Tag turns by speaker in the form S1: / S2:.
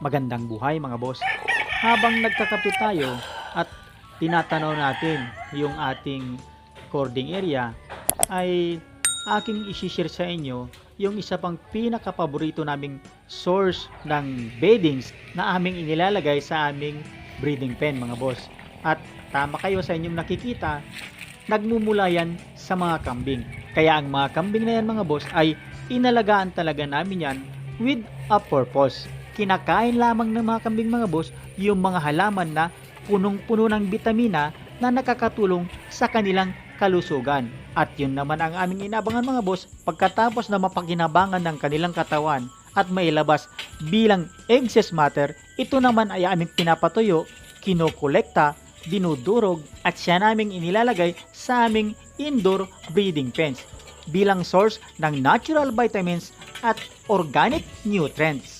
S1: Magandang buhay mga boss. Habang nagkakape tayo at tinatanaw natin yung ating cording area, ay aking isishare sa inyo yung isa pang pinakapaborito naming source ng beddings na aming inilalagay sa aming breeding pen mga boss. At tama kayo sa inyong nakikita, nagmumula yan sa mga kambing. Kaya ang mga kambing na yan mga boss ay inalagaan talaga namin yan with a purpose. Kinakain lamang ng mga kambing mga boss yung mga halaman na punong-puno ng bitamina na nakakatulong sa kanilang kalusugan. At yun naman ang aming inabangan mga boss pagkatapos na mapakinabangan ng kanilang katawan at mailabas bilang excess matter, ito naman ay aming pinapatuyo, kinokolekta, dinudurog at siya naming inilalagay sa aming indoor breeding pens bilang source ng natural vitamins at organic nutrients.